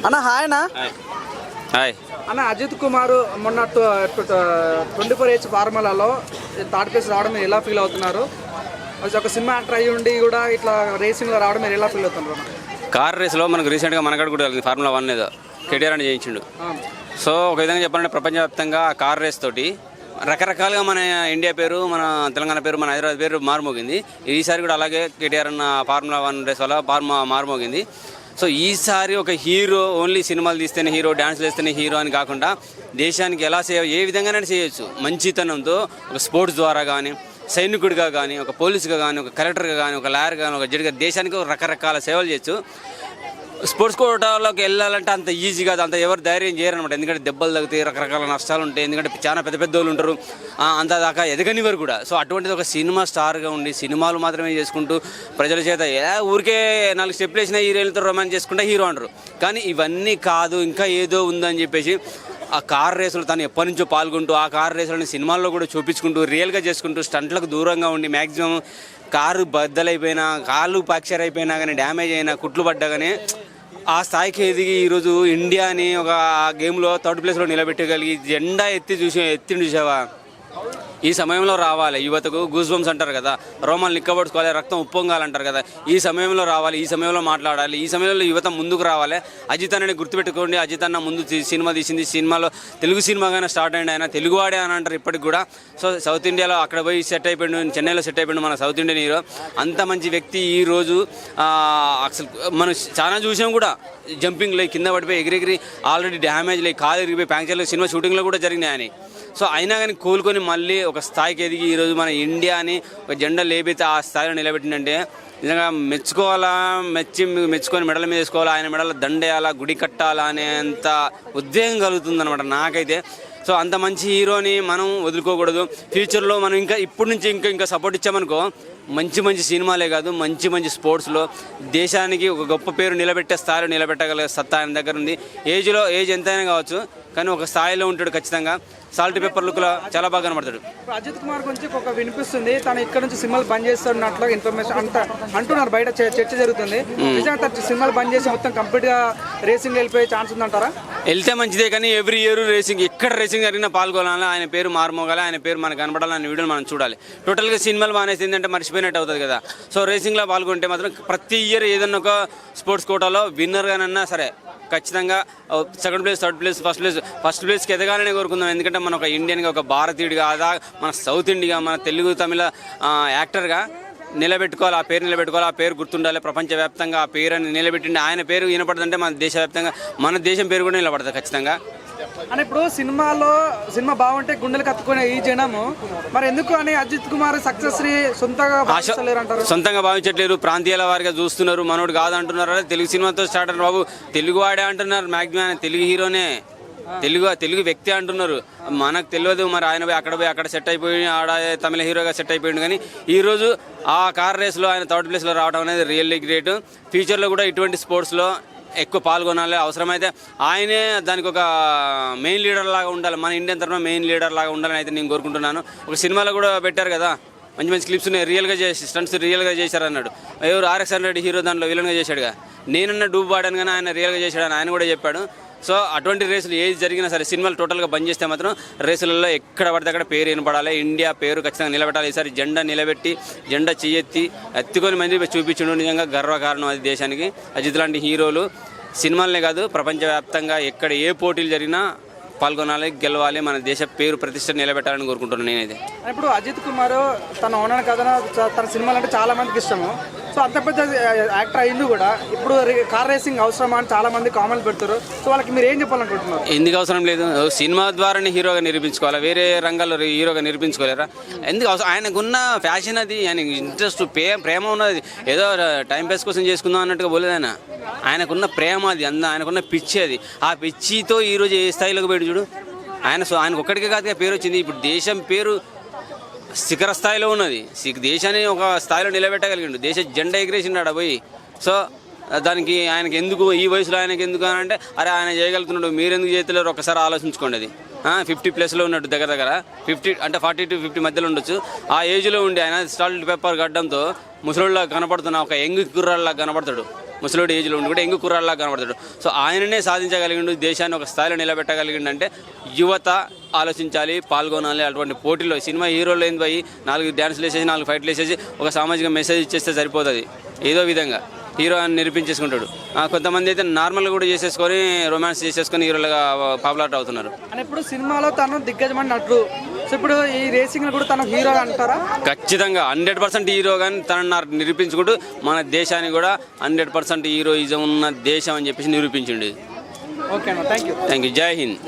అన్న హాయ్ అన్న. హాయ్ అన్న, అజిత్ కుమార్ మొన్న 24H ఫార్ములాలో థర్డ్ ప్లేస్ రావడం మీరు ఎలా ఫీల్ అవుతున్నారు? ఒక సినిమా యాక్టర్ అయ్యి ఉండి కూడా ఇట్లా రేసింగ్లో రావడం మీరు ఎలా ఫీల్ అవుతున్నారు? కార్ రేస్లో మనకు రీసెంట్గా మనకాడ కూడా ఫార్ములా 1 ఏదో కేటీఆర్ అని చేయించిండు. సో ఒక విధంగా చెప్పాలంటే ప్రపంచవ్యాప్తంగా కార్ రేస్ తోటి రకరకాలుగా మన ఇండియా పేరు, మన తెలంగాణ పేరు, మన హైదరాబాద్ పేరు మారుమోగింది. ఈసారి కూడా అలాగే కేటీఆర్ అన్న ఫార్ములా 1 రేస్ వల్ల మారుమోగింది. సో ఈసారి ఒక హీరో ఓన్లీ సినిమాలు తీస్తేనే హీరో, డ్యాన్స్లు వేస్తేనే హీరో అని కాకుండా దేశానికి ఎలా ఏ విధంగానే చేయొచ్చు మంచితనంతో. ఒక స్పోర్ట్స్ ద్వారా కానీ, సైనికుడిగా కానీ, ఒక పోలీసుగా కానీ, ఒక కలెక్టర్గా కానీ, ఒక లాయర్గా కానీ, ఒక జడ్జిగా దేశానికి రకరకాల సేవలు చేయొచ్చు. స్పోర్ట్స్ కోటాలోకి వెళ్ళాలంటే అంత ఈజీ కాదు, అంత ఎవరు ధైర్యం చేయరనమాట. ఎందుకంటే దెబ్బలు తగ్గుతాయి, రకరకాల నష్టాలు ఉంటాయి, ఎందుకంటే చాలా పెద్ద పెద్ద వాళ్ళు ఉంటారు, అంత దాకా ఎదగనివారు కూడా. సో అటువంటిది ఒక సినిమా స్టార్గా ఉండి సినిమాలు మాత్రమే చేసుకుంటూ ప్రజల చేత ఊరికే 4 స్టెప్లు వేసిన హీరోలతో రొమాన్స్ చేసుకుంటే హీరో అంటారు. కానీ ఇవన్నీ కాదు, ఇంకా ఏదో ఉందని చెప్పేసి ఆ కార్ రేసులు తను ఎప్పటి నుంచో పాల్గొంటూ ఆ కార్ రేసులని సినిమాల్లో కూడా చూపించుకుంటూ రియల్గా చేసుకుంటూ స్టంట్లకు దూరంగా ఉండి మ్యాక్సిమం కారు బద్దలైపోయినా, కాళ్ళు ఫ్రాక్చర్ అయిపోయినా కానీ, డ్యామేజ్ అయినా, కుట్లు పడ్డా కానీ ఆ స్థాయికి ఎదిగి ఈరోజు ఇండియాని ఒక గేమ్లో 3rd ప్లేస్లో నిలబెట్టగలిగి జెండా ఎత్తిండి చూసావా. ఈ సమయంలో రావాలి యువతకు. గూస్ బంప్స్ అంటారు కదా, రోమాలు నిక్కబడుకోవాలి, రక్తం ఉప్పొంగాలంటారు కదా. ఈ సమయంలో రావాలి, ఈ సమయంలో మాట్లాడాలి, ఈ సమయంలో యువత ముందుకు రావాలి. అజిత్ అన్నని గుర్తుపెట్టుకోండి. అజిత్ అన్న ముందు సినిమా తీసింది, సినిమాలో తెలుగు సినిమాగానే స్టార్ట్ అయ్యింది. ఆయన తెలుగువాడే అని అంటారు ఇప్పటికి కూడా. సో సౌత్ ఇండియాలో అక్కడ పోయి సెట్ అయిపోయిండు, చెన్నైలో సెట్ అయిపోయిండు మన సౌత్ ఇండియన్ హీరో. అంత మంచి వ్యక్తి ఈరోజు అసలు మనం చాలా చూసాం కూడా. జంపింగ్లో కింద పడిపోయి ఎగిరెగిరి ఆల్రెడీ డ్యామేజ్ లే, కాలు ఎగిరిపోయి ప్యాంక్చర్లు సినిమా షూటింగ్లో కూడా జరిగినాయి అని. సో అయినా కానీ కోలుకొని మళ్ళీ ఒక స్థాయికి ఎదిగి ఈరోజు మన ఇండియాని ఒక జెండా లేపితే ఆ స్థాయిలో నిలబెట్టిందంటే నిజంగా మెచ్చుకొని మెడల మీద వేసుకోవాలా, ఆయన మెడల దండేయాలా, గుడి కట్టాలా అనేంత ఉద్వేగం కలుగుతుంది అనమాట నాకైతే. సో అంత మంచి హీరోని మనం వదులుకోకూడదు. ఫ్యూచర్లో మనం ఇంకా ఇప్పటి నుంచి ఇంకా సపోర్ట్ ఇచ్చామనుకో మంచి మంచి సినిమాలే కాదు, మంచి స్పోర్ట్స్లో దేశానికి ఒక గొప్ప పేరు నిలబెట్టే స్థాయిలో నిలబెట్టగలిగే సత్తా ఆయన దగ్గర ఉంది. ఏజ్ ఎంతైనా కావచ్చు, కానీ ఒక స్థాయిలో ఉంటాడు ఖచ్చితంగా. సాల్ట్ పేపర్ లుక్లో చాలా బాగా కనబడతాడు. అజిత్ కుమార్ గురించి ఒక వినిపిస్తుంది, తను ఇక్కడ నుంచి సినిమాలు బంద్ చేస్తున్నట్లు ఇన్ఫర్మేషన్ అంటున్నారు, బయట చర్చ జరుగుతుంది. నిజంగా సినిమాలు బంద్ చేసి మొత్తం కంప్లీట్గా రేసింగ్ వెళ్ళిపోయే ఛాన్స్ ఉందంటారా? వెళ్తే మంచిదే, కానీ ఎవ్రీ ఇయర్ రేసింగ్ ఎక్కడ రేసింగ్ జరిగినా పాల్గొనాలి, ఆయన పేరు మారుమోగాలి, ఆయన పేరు మనకు కనపడాలి, ఆయన వీడియోలు మనం చూడాలి. టోటల్గా సినిమాలు మానేసి ఏంటంటే మర్చిపోయినట్టు అవుతుంది కదా. సో రేసింగ్లో పాల్గొంటే మాత్రం ప్రతి ఇయర్ ఏదన్నా ఒక స్పోర్ట్స్ కోటాలో విన్నర్గానన్నా సరే ఖచ్చితంగా 2nd place, 3rd place, first ప్లేస్కి ఎదగాలని కోరుకుందాం. ఎందుకంటే మన ఒక ఇండియన్గా, ఒక భారతీయుడిగా, మన సౌత్ ఇండియా, మన తెలుగు తమిళ యాక్టర్గా నిలబెట్టుకోవాలి, ఆ పేరు నిలబెట్టుకోవాలి, ఆ పేరు గుర్తుండాలి. ప్రపంచవ్యాప్తంగా ఆ పేరు అని నిలబెట్టిండి ఆయన పేరు వినపడుతుంటే మన దేశవ్యాప్తంగా మన దేశం పేరు కూడా నిలబడుతుంది ఖచ్చితంగా. అని ఇప్పుడు సినిమా బాగుంటే గుండెలు కత్తుకునే ఈ జనము మరి ఎందుకు అని అజిత్ కుమార్ సక్సెస్ సొంతంగా భావించట్లేరు, ప్రాంతీయాల వారిగా చూస్తున్నారు. మనోడు కాదంటున్నారు, తెలుగు సినిమాతో స్టార్ట్ అయిన బాబు తెలుగు వాడే అంటున్నారు. మ్యాక్సిమం తెలుగు హీరోనే, తెలుగు వ్యక్తి అంటున్నారు. మనకు తెలియదు మరి ఆయన అక్కడ సెట్ అయిపోయి ఆడ తమిళ హీరోగా సెట్ అయిపోయింది. కానీ ఈరోజు ఆ కార్ రేస్లో ఆయన 3rd ప్లేస్లో రావడం అనేది రియల్లీ గ్రేట్. ఫ్యూచర్లో కూడా ఇటువంటి స్పోర్ట్స్లో ఎక్కువ పాల్గొనాలి. అవసరమైతే ఆయనే దానికి ఒక మెయిన్ లీడర్ లాగా ఉండాలి, మన ఇండియన్ తరఫున మెయిన్ లీడర్ లాగా ఉండాలని అయితే నేను కోరుకుంటున్నాను. ఒక సినిమాలో కూడా పెట్టారు కదా, మంచి క్లిప్స్ ఉన్నాయి, రియల్గా స్టంట్స్ రియల్గా చేశారన్నాడు. ఎవరు RX-100 హీరో దాంట్లో విలన్గా చేశాడుగా. నేనన్నా డూబ్ వాడాను కానీ ఆయన రియల్గా చేశాడని ఆయన కూడా చెప్పాడు. సో అటువంటి రేసులు ఏది జరిగినా సరే సినిమాలు టోటల్గా బంద్ చేస్తే మాత్రం రేసులలో ఎక్కడ పడితే అక్కడ పేరు వినపడాలి, ఇండియా పేరు ఖచ్చితంగా నిలబెట్టాలి. ఈసారి జెండా నిలబెట్టి జెండా ఎత్తుకొని మంది చూపించడం నిజంగా గర్వకారణం అది దేశానికి. అజిత్ లాంటి హీరోలు సినిమాలనే కాదు ప్రపంచవ్యాప్తంగా ఎక్కడ ఏ పోటీలు జరిగినా పాల్గొనాలి, గెలవాలి, మన దేశ పేరు ప్రతిష్ట నిలబెట్టాలని కోరుకుంటున్నాను నేనైతే. ఇప్పుడు అజిత్ కుమార్ తన ఓనర్ కథ, తన సినిమాలు అంటే చాలా మందికి ఇష్టము. సో అంత పెద్ద యాక్టర్ అయింది కూడా ఇప్పుడు కార్ రేసింగ్ అవసరమా అని చాలా మంది కామెంట్లు పెడతారు. సో వాళ్ళకి మీరు ఏం చెప్పాలనుకుంటున్నారు? ఎందుకు అవసరం లేదు, సినిమా ద్వారానే హీరోగా నిరూపించుకోవాలి, వేరే రంగాల్లో హీరోగా నిరూపించుకోలేరా? ఎందుకు అవసరం? ఆయనకున్న ఫ్యాషన్ అది, ఆయన ఇంట్రెస్ట్ ప్రేమ ఉన్నది. ఏదో టైంపాస్ కోసం చేసుకుందాం అన్నట్టుగా పోలేదు. ఆయనకున్న ప్రేమ అది, ఆయనకున్న పిచ్చి అది. ఆ పిచ్చితో ఈరోజు ఏ స్థాయిలోకి పోయాడు చూడు. ఆయనకు ఒక్కడికే కాదుగా పేరు వచ్చింది. ఇప్పుడు దేశం పేరు శిఖర స్థాయిలో ఉన్నది. దేశాన్ని ఒక స్థాయిలో నిలబెట్టగలిగిండు, దేశ జెండా ఎగిరేసిండు పోయి. సో దానికి ఆయనకి ఎందుకు, ఈ వయసులో ఆయనకి ఎందుకు అని అంటే అరే ఆయన చేయగలుగుతున్నాడు, మీరెందుకు చేయలేరు ఒక్కసారి ఆలోచించుకోండి. అది 50+ ఉన్నట్టు దగ్గర 50 అంటే 40 to 50 మధ్యలో ఉండొచ్చు. ఆ ఏజ్లో ఉండి ఆయన సాల్ట్ పేపర్ గడ్డంతో ముసలిలా కనపడుతున్న ఒక యంగ్ కుర్రాళ్ళలా కనపడతాడు. ముసలోడి ఏజ్లో ఉండి కూడా యంగ్ కుర్రాళ్ళలా కనబడతాడు. సో ఆయననే సాధించగలిగిండు, దేశాన్ని ఒక స్థాయిలో నిలబెట్టగలిగిండంటే యువత ఆలోచించాలి, పాల్గొనాలి. అటువంటి పోటీలో సినిమా హీరోలు ఏంది పోయి 4 డ్యాన్స్లు వేసేసి 4 ఫైట్లు వేసేసి ఒక సామాజిక మెసేజ్ ఇచ్చేస్తే సరిపోతుంది. ఏదో విధంగా హీరో అని నిరూపించేసుకుంటాడు. కొంతమంది అయితే నార్మల్గా కూడా చేసేసుకొని రొమాన్స్ చేసేసుకొని హీరోలుగా పాపులర్ అవుతున్నారు. అని ఇప్పుడు సినిమాలో తను దిగ్గజమైన నటుడు, సో ఇప్పుడు ఈ రేసింగ్ కూడా తను హీరో అంటారా? ఖచ్చితంగా 100% హీరో. కానీ తనను నిరూపించుకుంటూ మన దేశాన్ని కూడా 100% హీరోయిజం ఉన్న దేశం అని చెప్పేసి నిరూపించిండు. ఓకే అన్న, థ్యాంక్ యూ. Thank you. జై హింద్.